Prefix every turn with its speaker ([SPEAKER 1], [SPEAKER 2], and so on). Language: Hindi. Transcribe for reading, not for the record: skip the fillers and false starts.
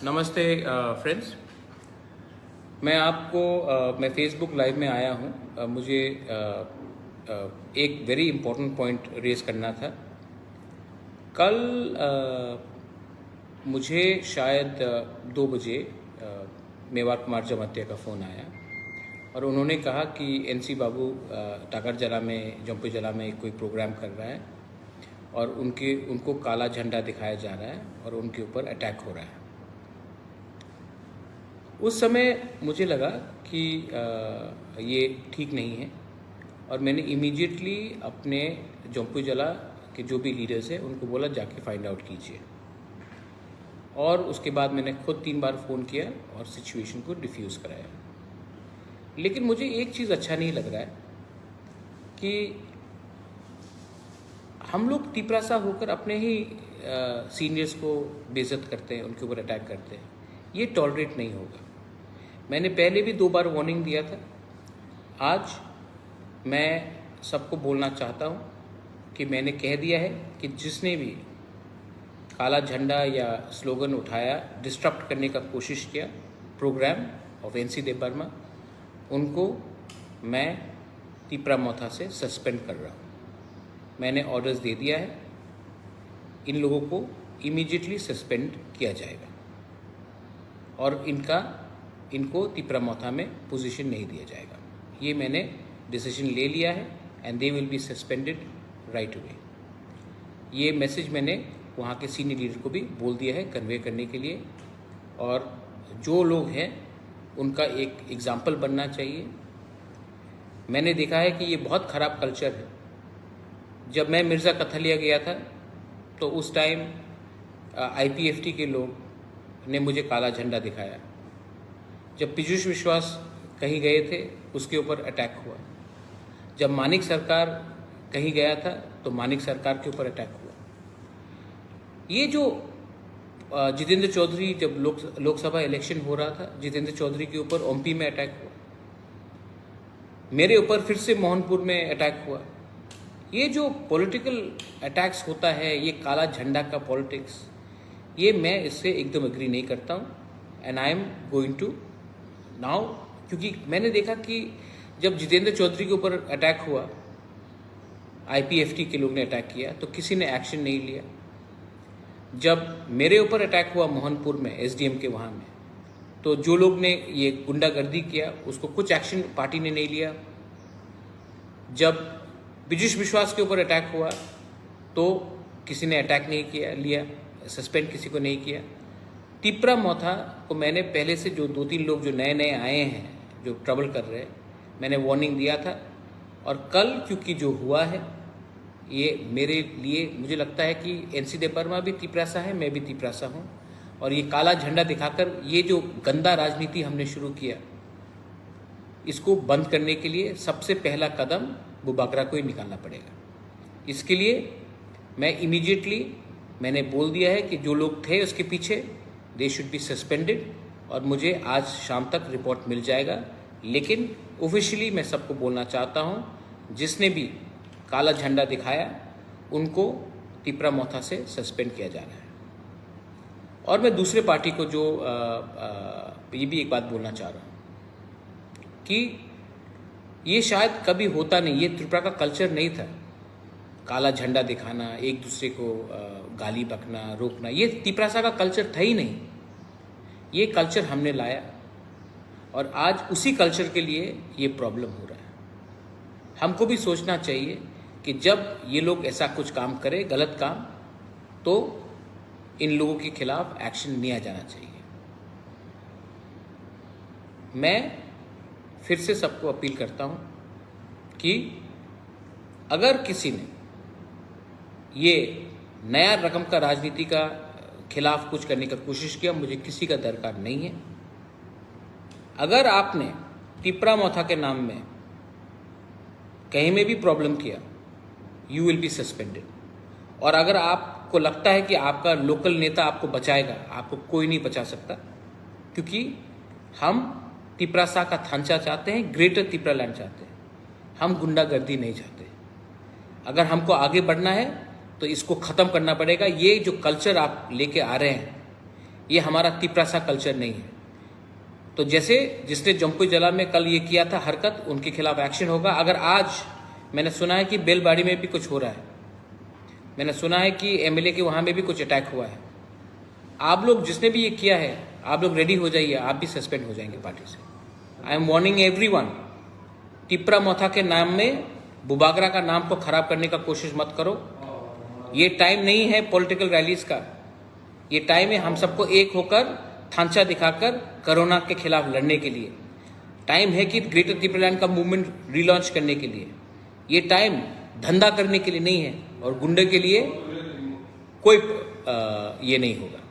[SPEAKER 1] नमस्ते फ्रेंड्स। मैं फेसबुक लाइव में आया हूँ। मुझे एक वेरी इम्पोर्टेंट पॉइंट रेज करना था। कल मुझे शायद 2 बजे मेवाड़ कुमार जमातिया का फ़ोन आया और उन्होंने कहा कि एनसी बाबू टाकरजला में जम्पूजला में कोई प्रोग्राम कर रहा है और उनको काला झंडा दिखाया जा रहा है और उनके ऊपर अटैक हो रहा है। उस समय मुझे लगा कि ये ठीक नहीं है और मैंने इमीडिएटली अपने जम्पूजला के जो भी लीडर्स हैं उनको बोला जाके फाइंड आउट कीजिए। और उसके बाद मैंने खुद 3 बार फ़ोन किया और सिचुएशन को डिफ्यूज़ कराया। लेकिन मुझे एक चीज़ अच्छा नहीं लग रहा है कि हम लोग तिपरासा होकर अपने ही सीनियर्स को बेइज्जत करते हैं, उनके ऊपर अटैक करते हैं। ये टॉलरेट नहीं होगा। मैंने पहले भी 2 बार वार्निंग दिया था। आज मैं सबको बोलना चाहता हूँ कि मैंने कह दिया है कि जिसने भी काला झंडा या स्लोगन उठाया, डिस्टर्ब करने का कोशिश किया प्रोग्राम ऑफ एनसी देव वर्मा, उनको मैं तिपरामोथा से सस्पेंड कर रहा हूँ। मैंने ऑर्डर्स दे दिया है, इन लोगों को इमीडिएटली सस्पेंड किया जाएगा और इनको तिपरामोथा में पोजीशन नहीं दिया जाएगा। ये मैंने डिसीजन ले लिया है and they will be suspended right away. ये मैसेज मैंने वहाँ के सीनियर लीडर को भी बोल दिया है कन्वे करने के लिए। और जो लोग हैं उनका एक एग्जाम्पल बनना चाहिए। मैंने देखा है कि ये बहुत ख़राब कल्चर है। जब मैं मिर्ज़ा कथलिया गया था तो उस टाइम IPFT के लोग ने मुझे काला झंडा दिखाया। जब पीयूष विश्वास कहीं गए थे उसके ऊपर अटैक हुआ। जब मानिक सरकार कहीं गया था तो मानिक सरकार के ऊपर अटैक हुआ। ये जो जितेंद्र चौधरी, जब लोकसभा इलेक्शन हो रहा था, जितेंद्र चौधरी के ऊपर ओमपी में अटैक हुआ। मेरे ऊपर फिर से मोहनपुर में अटैक हुआ। ये जो पॉलिटिकल अटैक्स होता है, ये काला झंडा का पॉलिटिक्स, ये मैं इससे एकदम एग्री नहीं करता हूँ। And I am going to now, क्योंकि मैंने देखा कि जब जितेंद्र चौधरी के ऊपर अटैक हुआ, IPFT के लोग ने अटैक किया तो किसी ने एक्शन नहीं लिया। जब मेरे ऊपर अटैक हुआ मोहनपुर में SDM के वहाँ में, तो जो लोग ने ये गुंडागर्दी किया उसको कुछ एक्शन पार्टी ने नहीं लिया। जब पीयूष विश्वास के ऊपर अटैक हुआ तो किसी ने अटैक नहीं लिया, सस्पेंड किसी को नहीं किया। तिपरामोथा को मैंने पहले से जो 2-3 लोग जो नए आए हैं जो ट्रबल कर रहे हैं, मैंने वार्निंग दिया था। और कल क्योंकि जो हुआ है ये मेरे लिए, मुझे लगता है कि एनसी देव वर्मा भी तिपरासा है, मैं भी तिपरासा हूँ। और ये काला झंडा दिखाकर ये जो गंदा राजनीति हमने शुरू किया, इसको बंद करने के लिए सबसे पहला कदम वो बागरा को ही निकालना पड़ेगा। इसके लिए मैं इमीडिएटली मैंने बोल दिया है कि जो लोग थे उसके पीछे, दे शुड बी सस्पेंडेड। और मुझे आज शाम तक रिपोर्ट मिल जाएगा। लेकिन ऑफिशियली मैं सबको बोलना चाहता हूँ, जिसने भी काला झंडा दिखाया उनको तिपरामोथा से सस्पेंड किया जा रहा है। और मैं दूसरे पार्टी को जो ये भी एक बात बोलना चाह रहा हूँ कि ये शायद कभी होता नहीं, ये त्रिपुरा का कल्चर नहीं था। काला झंडा दिखाना, एक दूसरे को गाली बकना, रोकना, ये तिपरासा का कल्चर था ही नहीं। ये कल्चर हमने लाया और आज उसी कल्चर के लिए ये प्रॉब्लम हो रहा है। हमको भी सोचना चाहिए कि जब ये लोग ऐसा कुछ काम करें, गलत काम, तो इन लोगों के खिलाफ एक्शन लिया जाना चाहिए। मैं फिर से सबको अपील करता हूँ कि अगर किसी ने ये नया रकम का राजनीति का खिलाफ कुछ करने का कोशिश किया, मुझे किसी का दरकार नहीं है। अगर आपने तिपरामोथा के नाम में कहीं में भी प्रॉब्लम किया, यू विल बी सस्पेंडेड। और अगर आपको लगता है कि आपका लोकल नेता आपको बचाएगा, आपको कोई नहीं बचा सकता, क्योंकि हम तिपरासा का थांचा चाहते हैं, ग्रेटर तिपरालैंड चाहते हैं। हम गुंडागर्दी नहीं चाहते। अगर हमको आगे बढ़ना है तो इसको ख़त्म करना पड़ेगा। ये जो कल्चर आप लेके आ रहे हैं, ये हमारा तिपरासा कल्चर नहीं है। तो जैसे जिसने जम्पू जला में कल ये किया था हरकत, उनके खिलाफ एक्शन होगा। अगर आज मैंने सुना है कि बेलबाड़ी में भी कुछ हो रहा है, मैंने सुना है कि एमएलए के वहाँ में भी कुछ अटैक हुआ है, आप लोग जिसने भी ये किया है आप लोग रेडी हो जाइए, आप भी सस्पेंड हो जाएंगे पार्टी से। I am warning everyone, Tipra Motha के नाम में बुबागरा का नाम को खराब करने का कोशिश मत करो। ये टाइम नहीं है पॉलिटिकल रैलीज का, ये टाइम है हम सबको एक होकर थांचा दिखाकर कोरोना के खिलाफ लड़ने के लिए। टाइम है कि ग्रेटर त्रिपुरालैंड का मूवमेंट रिलॉन्च करने के लिए। ये टाइम धंधा करने के लिए नहीं है और गुंडे के लिए कोई ये नहीं होगा।